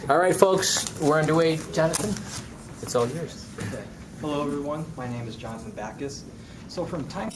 All right, folks, we're underway. Jonathan, it's all yours. Okay. Hello, everyone. My name is Jonathan Backus. So from time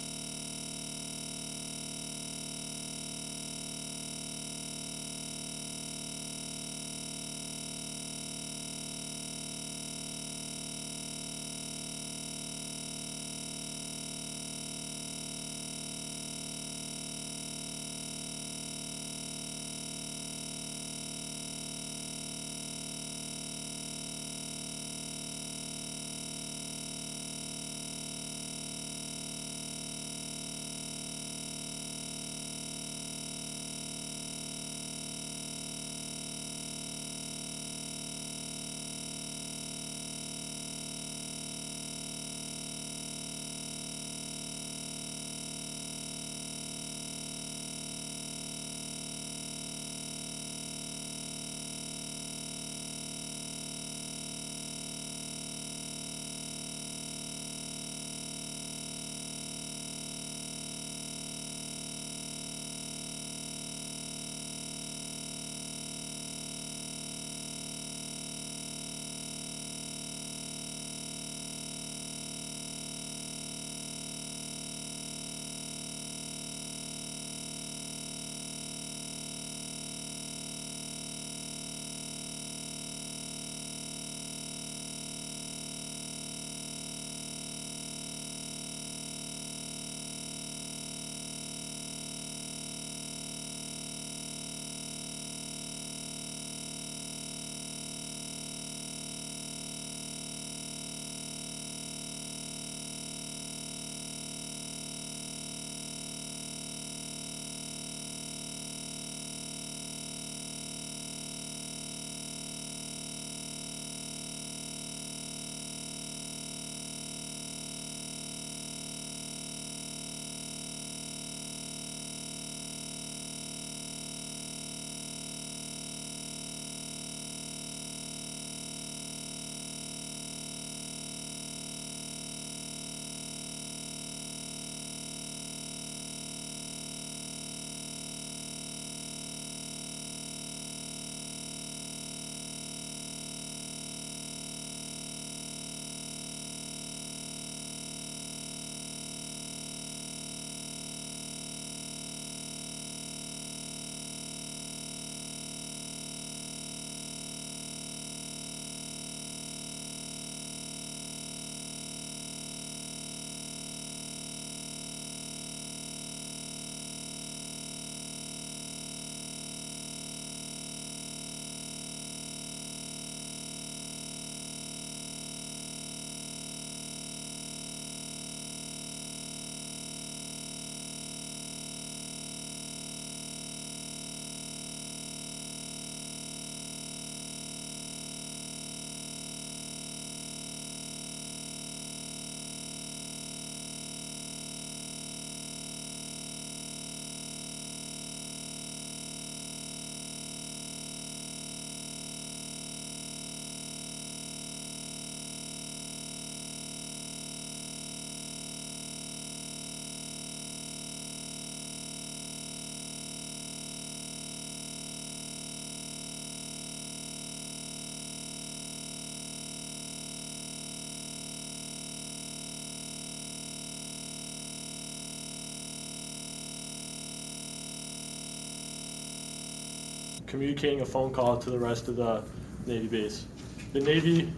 communicating a phone call to the rest of the Navy base. The Navy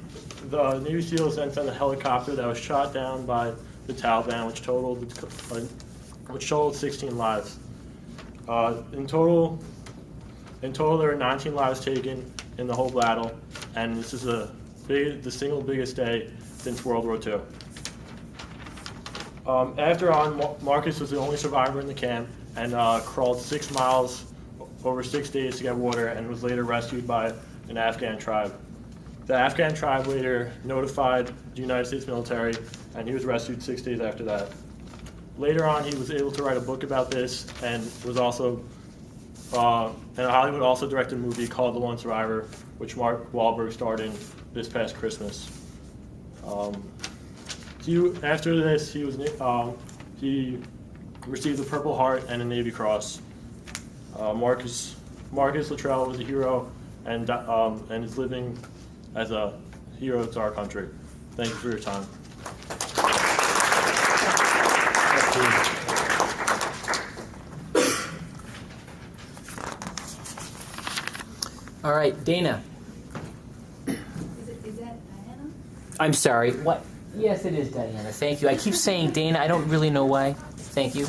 SEALs then sent a helicopter that was shot down by the Taliban, which totaled 16 lives. In total, there were 19 lives taken in the whole battle, and this is the single biggest day since World War II. After on, Marcus was the only survivor in the camp and crawled 6 miles over 6 days to get water and was later rescued by an Afghan tribe. The Afghan tribe later notified the United States military, and he was rescued 6 days after that. Later on, he was able to write a book about this, and was also, and Hollywood also directed a movie called The Lone Survivor, which Mark Wahlberg starred in this past Christmas. After this, he received the Purple Heart and a Navy Cross. Marcus Luttrell was a hero and is living as a hero to our country. Thank you for your time. All right, Dana. Is that Diana? I'm sorry. What? Yes, it is Diana. Thank you. I keep saying Dana. I don't really know why. Thank you.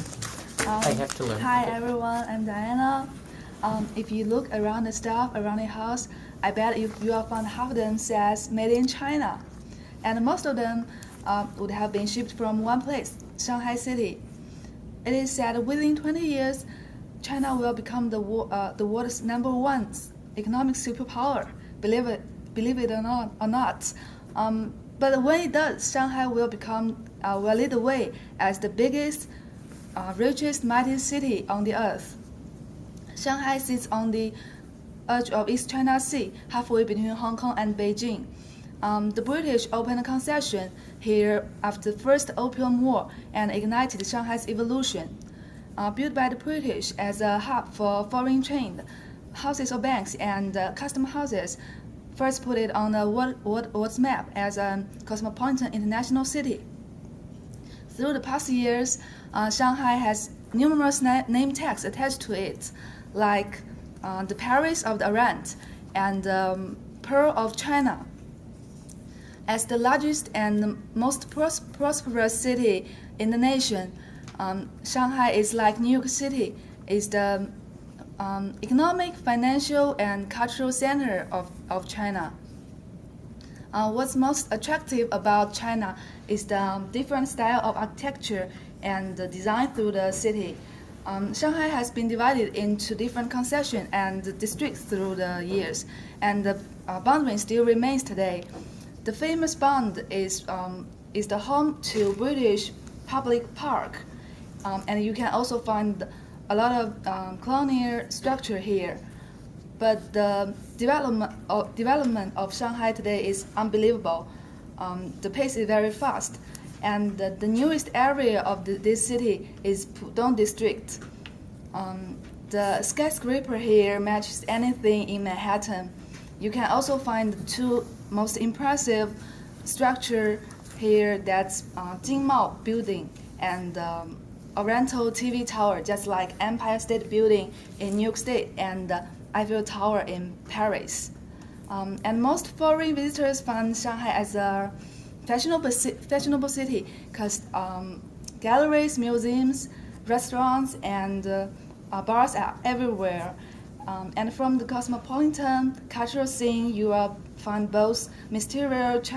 I have to learn. Hi everyone, I'm Diana. If you look around the stuff around the house, I bet you will find half of them says made in China. And most of them would have been shipped from one place, Shanghai City. It is said within 20 years, China will become the world's #1 economic superpower. Believe it or not. But when it does, Shanghai will lead the way as the biggest, richest, mightiest city on the earth. Shanghai sits on the edge of East China Sea, halfway between Hong Kong and Beijing. The British opened a concession here after the First Opium War and ignited Shanghai's evolution. Built by the British as a hub for foreign trade, houses of banks and custom houses first put it on the world's map as a cosmopolitan international city. Through the past years, Shanghai has numerous name tags attached to it, like the Paris of the Orient and Pearl of China. As the largest and most prosperous city in the nation, Shanghai is like New York City, is the economic, financial, and cultural center of China. What's most attractive about China is the different style of architecture and the design through the city. Shanghai has been divided into different concessions and districts through the years, and the boundary still remains today. The famous Bund is the home to British Public Park, and you can also find a lot of colonial structure here. But the development of Shanghai today is unbelievable. The pace is very fast, and the newest area of this city is Pudong District. The skyscraper here matches anything in Manhattan. You can also find the two most impressive structure here. That's Jingmao Building and Oriental TV Tower, just like Empire State Building in New York State and Eiffel Tower in Paris. And most foreign visitors find Shanghai as a fashionable city because galleries, museums, restaurants, and bars are everywhere. And from the cosmopolitan cultural scene, you will find both mysterious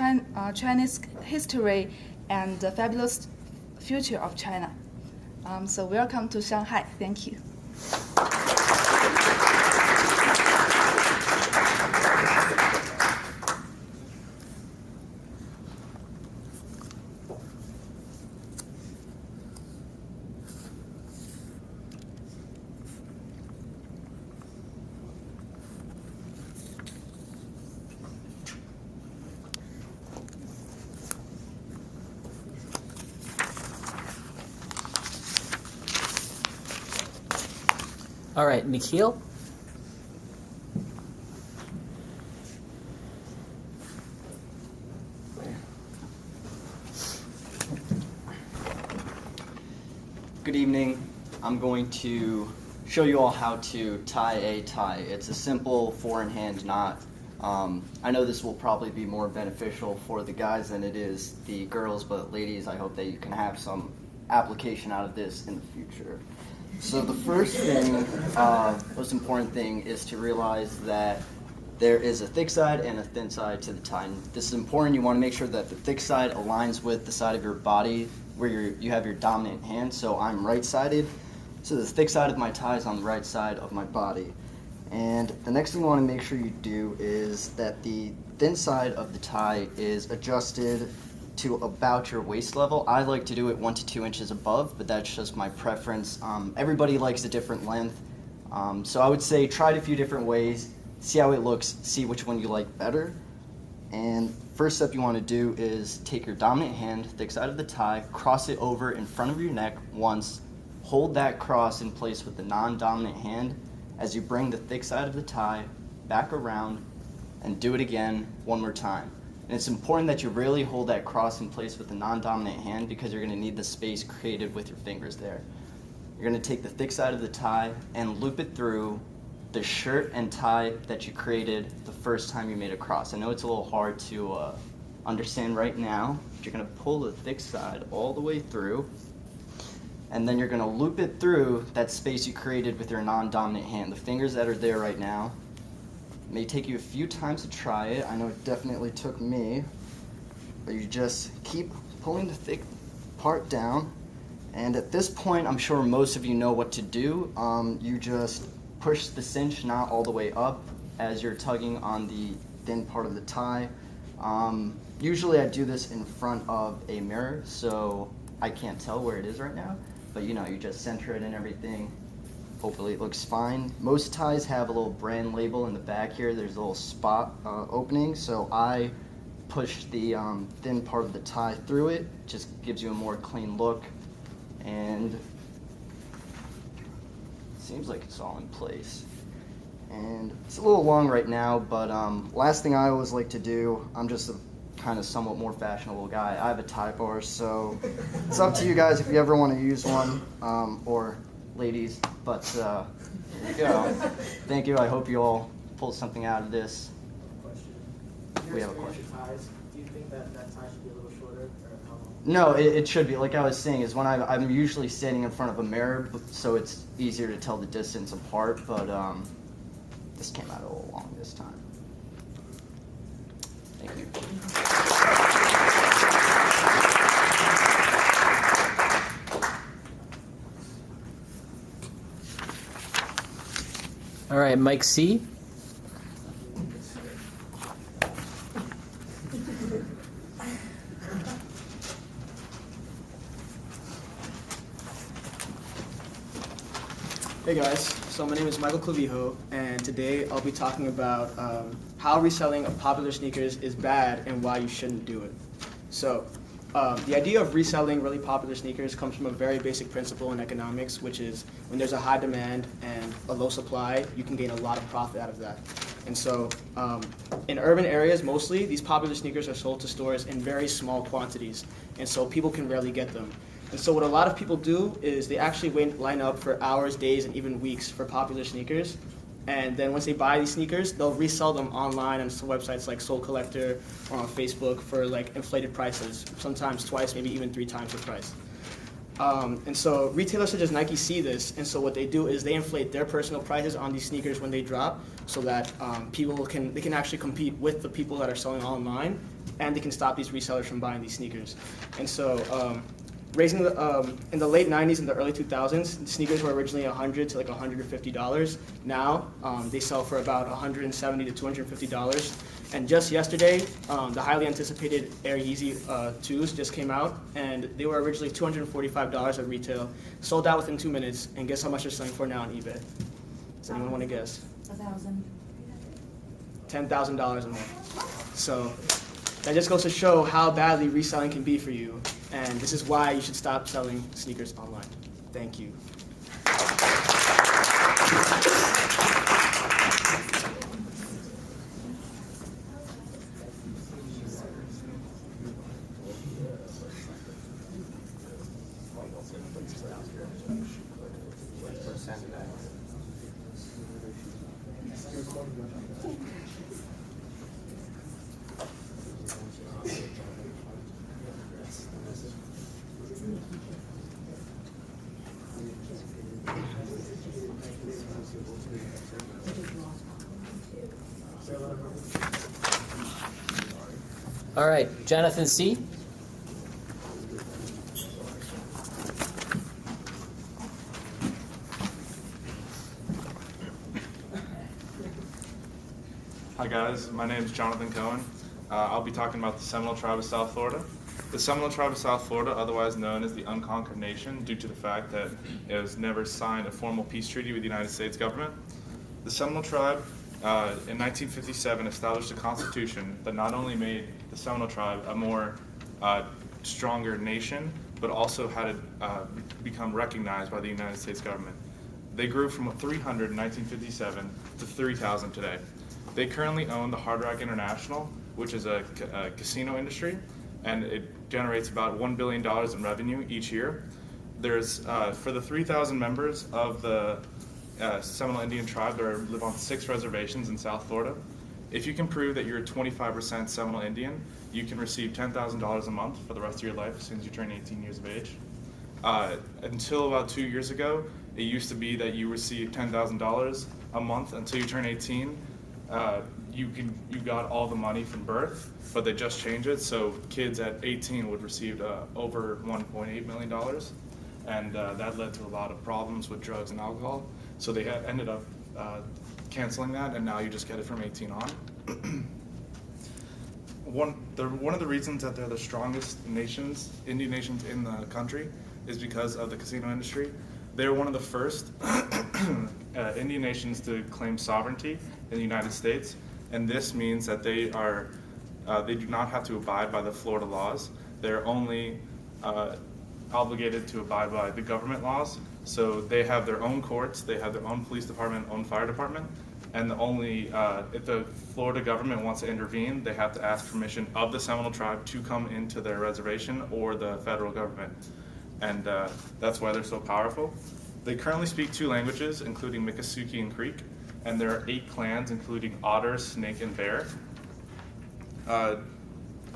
Chinese history and the fabulous future of China. So welcome to Shanghai. Thank you. All right, Nikhil. Good evening. I'm going to show you all how to tie a tie. It's a simple four-in-hand knot. I know this will probably be more beneficial for the guys than it is the girls, but ladies, I hope that you can have some application out of this in the future. So the first thing, most important thing, is to realize that there is a thick side and a thin side to the tie. And this is important. You want to make sure that the thick side aligns with the side of your body where you have your dominant hand. So I'm right-sided. So the thick side of my tie is on the right side of my body. And the next thing you want to make sure you do is that the thin side of the tie is adjusted to about your waist level. I like to do it 1 to 2 inches above, but that's just my preference. Everybody likes a different length. So I would say try it a few different ways, see how it looks, see which one you like better. And first step you want to do is take your dominant hand, thick side of the tie, cross it over in front of your neck once, hold that cross in place with the non-dominant hand as you bring the thick side of the tie back around, and do it again one more time. And it's important that you really hold that cross in place with the non-dominant hand because you're going to need the space created with your fingers there. You're going to take the thick side of the tie and loop it through the shirt and tie that you created the first time you made a cross. I know it's a little hard to understand right now, but you're going to pull the thick side all the way through, and then you're going to loop it through that space you created with your non-dominant hand. The fingers that are there right now. It may take you a few times to try it. I know it definitely took me, but you just keep pulling the thick part down, and at this point I'm sure most of you know what to do. You just push the cinch knot all the way up as you're tugging on the thin part of the tie. Usually I do this in front of a mirror, so I can't tell where it is right now, but you know, you just center it and everything. Hopefully it looks fine. Most ties have a little brand label in the back here. There's a little spot opening, so I push the thin part of the tie through it. Just gives you a more clean look, and it seems like it's all in place. And it's a little long right now, but last thing I always like to do, I'm just a kind of somewhat more fashionable guy. I have a tie bar, so it's up to you guys if you ever want to use one, or ladies, but there you go. Thank you. I hope you all pulled something out of this. We have a question. Do you think that tie should be a little shorter, or how long? No, it should be. Like I was saying, is when I'm usually standing in front of a mirror, so it's easier to tell the distance apart, but this came out a little long this time. Thank you. All right, Mike C. Hey guys, so my name is Michael Clavijo, and today I'll be talking about how reselling of popular sneakers is bad and why you shouldn't do it. So, the idea of reselling really popular sneakers comes from a very basic principle in economics, which is when there's a high demand and a low supply, you can gain a lot of profit out of that. And so, in urban areas mostly, these popular sneakers are sold to stores in very small quantities, and so people can rarely get them. And so what a lot of people do is they actually line up for hours, days, and even weeks for popular sneakers. And then once they buy these sneakers, they'll resell them online on some websites like Soul Collector or on Facebook for like inflated prices, sometimes twice, maybe even 3 times the price. And so retailers such as Nike see this, and so what they do is they inflate their personal prices on these sneakers when they drop, so that people can actually compete with the people that are selling online, and they can stop these resellers from buying these sneakers. And so in the late 90s and the early 2000s, sneakers were originally $100 to like $150. Now they sell for about $170 to $250. And just yesterday, the highly anticipated Air Yeezy 2s just came out, and they were originally $245 at retail, sold out within 2 minutes, and guess how much they're selling for now on eBay? Does anyone want to guess? $1,000. $10,000 a month. So that just goes to show how badly reselling can be for you, and this is why you should stop selling sneakers online. Thank you. All right, Jonathan C. Hi guys, my name is Jonathan Cohen. I'll be talking about the Seminole Tribe of South Florida. The Seminole Tribe of South Florida, otherwise known as the Unconquered Nation, due to the fact that it has never signed a formal peace treaty with the United States government. The Seminole Tribe, in 1957, established a constitution that not only made the Seminole Tribe a more stronger nation, but also had it become recognized by the United States government. They grew from 300 in 1957 to 3,000 today. They currently own the Hard Rock International, which is a casino industry, and it generates about $1 billion in revenue each year. There's, for the 3,000 members of the Seminole Indian tribe, they live on 6 reservations in South Florida. If you can prove that you're 25% Seminole Indian, you can receive $10,000 a month for the rest of your life as soon as you turn 18 years of age. Until about 2 years ago, it used to be that you received $10,000 a month until you turn 18. You got all the money from birth, but they just changed it. So kids at 18 would receive over $1.8 million, and that led to a lot of problems with drugs and alcohol. So they ended up canceling that, and now you just get it from 18 on. One of the reasons that they're the strongest Indian nations in the country, is because of the casino industry. They're one of the first Indian nations to claim sovereignty in the United States, and this means that they do not have to abide by the Florida laws. They're only obligated to abide by the government laws. So they have their own courts, they have their own police department, own fire department, and if the Florida government wants to intervene, they have to ask permission of the Seminole tribe to come into their reservation or the federal government. And that's why they're so powerful. They currently speak 2 languages, including Miccosukee and Creek, and there are 8 clans, including otter, snake, and bear.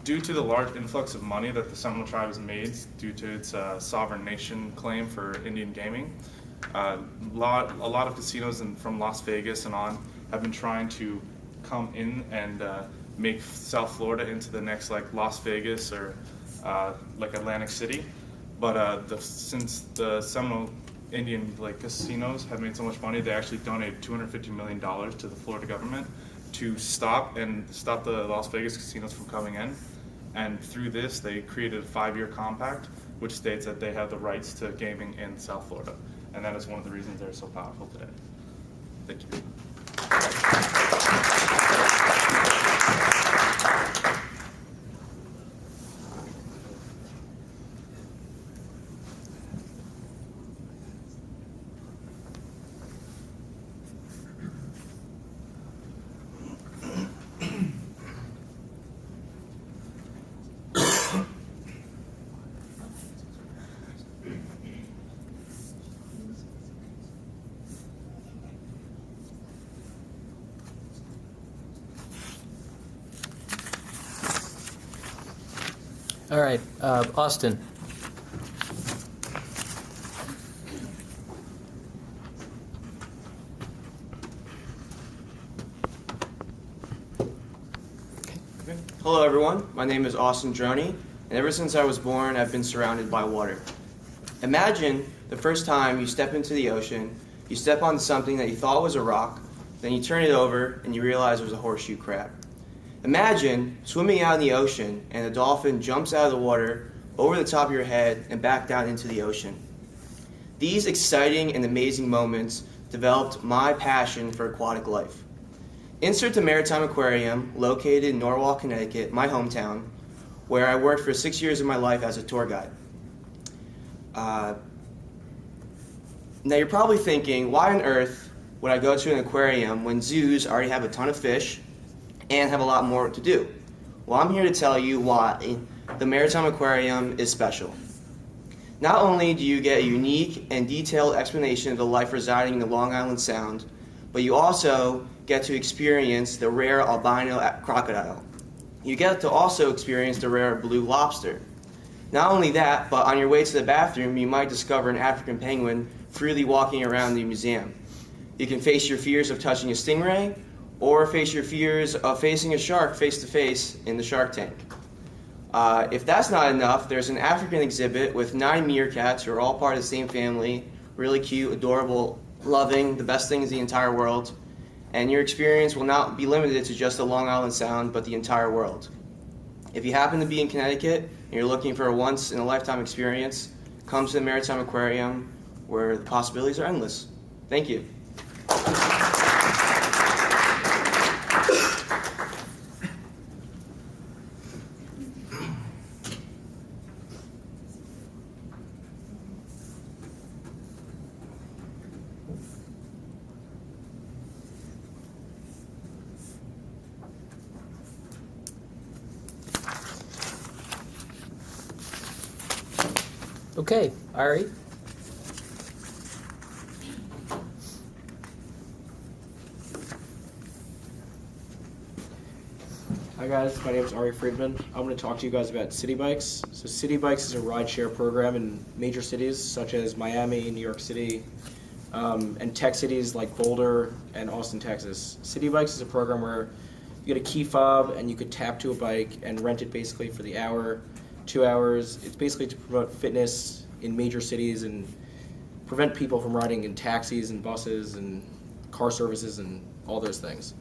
Due to the large influx of money that the Seminole tribe has made due to its sovereign nation claim for Indian gaming, a lot of casinos from Las Vegas and on have been trying to come in and make South Florida into the next like Las Vegas or like Atlantic City. But since the Seminole Indian casinos have made so much money, they actually donated $250 million to the Florida government to stop the Las Vegas casinos from coming in. And through this, they created a 5-year compact, which states that they have the rights to gaming in South Florida. And that is one of the reasons they're so powerful today. Thank you. All right, Austin. Hello everyone, my name is Austin Droney, and ever since I was born I've been surrounded by water. Imagine the first time you step into the ocean, you step onto something that you thought was a rock, then you turn it over and you realize it was a horseshoe crab. Imagine swimming out in the ocean and a dolphin jumps out of the water over the top of your head and back down into the ocean. These exciting and amazing moments developed my passion for aquatic life. Insert the Maritime Aquarium, located in Norwalk, Connecticut, my hometown, where I worked for 6 years of my life as a tour guide. Now you're probably thinking, why on earth would I go to an aquarium when zoos already have a ton of fish and have a lot more to do? Well, I'm here to tell you why the Maritime Aquarium is special. Not only do you get a unique and detailed explanation of the life residing in the Long Island Sound, but you also get to experience the rare albino crocodile. You get to also experience the rare blue lobster. Not only that, but on your way to the bathroom, you might discover an African penguin freely walking around the museum. You can face your fears of touching a stingray, or face your fears of facing a shark face-to-face in the Shark Tank. If that's not enough, there's an African exhibit with 9 meerkats who are all part of the same family, really cute, adorable, loving, the best things in the entire world. And your experience will not be limited to just the Long Island Sound, but the entire world. If you happen to be in Connecticut and you're looking for a once-in-a-lifetime experience, come to the Maritime Aquarium, where the possibilities are endless. Thank you. Okay, Ari. Hi guys, my name is Ari Friedman. I'm going to talk to you guys about City Bikes. So City Bikes is a rideshare program in major cities such as Miami, New York City, and tech cities like Boulder and Austin, Texas. City Bikes is a program where you get a key fob and you could tap to a bike and rent it basically for the hour, 2 hours. It's basically to promote fitness in major cities and prevent people from riding in taxis and buses and car services and all those things.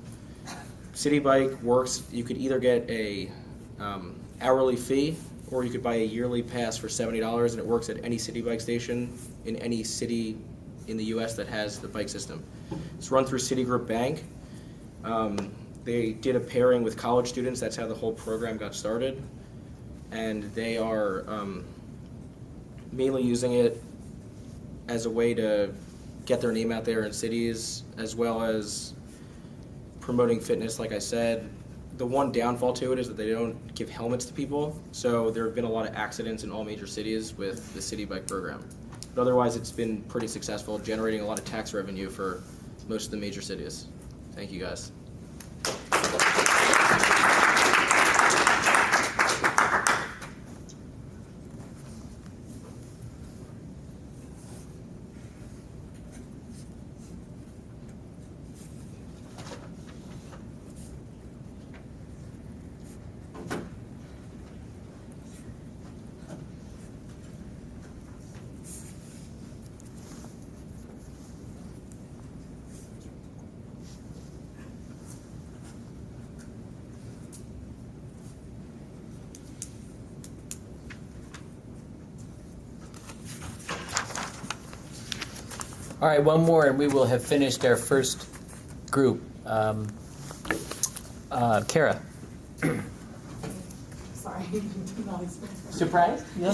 City Bike works, you could either get a hourly fee or you could buy a yearly pass for $70 and it works at any City Bike station in any city in the US that has the bike system. It's run through Citigroup Bank. They did a pairing with college students, that's how the whole program got started. And they are mainly using it as a way to get their name out there in cities as well as promoting fitness, like I said. The one downfall to it is that they don't give helmets to people, so there have been a lot of accidents in all major cities with the City Bike program. But otherwise, it's been pretty successful, generating a lot of tax revenue for most of the major cities. Thank you, guys. All right, one more, and we will have finished our first group. Kara. Sorry, not expecting. Surprised? Can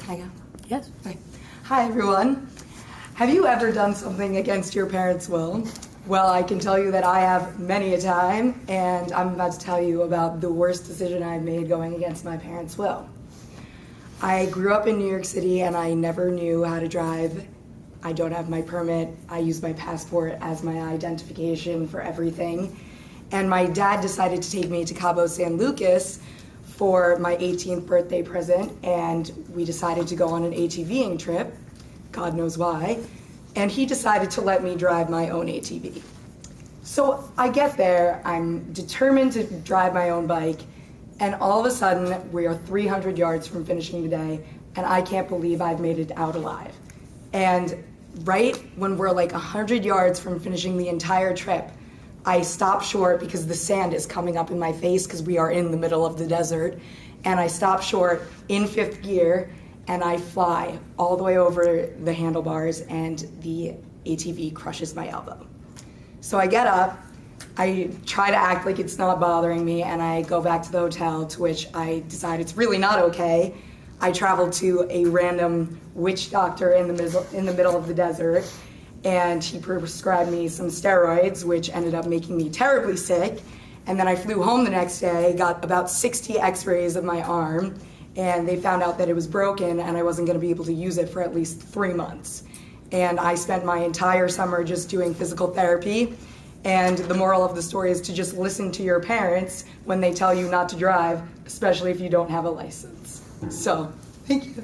I go? Yes. Okay. Hi, everyone. Have you ever done something against your parents' will? Well, I can tell you that I have many a time, and I'm about to tell you about the worst decision I've made going against my parents' will. I grew up in New York City and I never knew how to drive. I don't have my permit. I use my passport as my identification for everything. And my dad decided to take me to Cabo San Lucas for my 18th birthday present, and we decided to go on an ATVing trip, God knows why, and he decided to let me drive my own ATV. So I get there, I'm determined to drive my own bike, and all of a sudden, we are 300 yards from finishing the day, and I can't believe I've made it out alive. And right when we're like 100 yards from finishing the entire trip, I stop short because the sand is coming up in my face because we are in the middle of the desert. And I stop short in 5th gear, and I fly all the way over the handlebars, and the ATV crushes my elbow. So I get up, I try to act like it's not bothering me, and I go back to the hotel, to which I decide it's really not okay. I travel to a random witch doctor in the middle of the desert, and he prescribed me some steroids, which ended up making me terribly sick. And then I flew home the next day, got about 60 x-rays of my arm, and they found out that it was broken and I wasn't going to be able to use it for at least 3 months. And I spent my entire summer just doing physical therapy. And the moral of the story is to just listen to your parents when they tell you not to drive, especially if you don't have a license. So, thank you.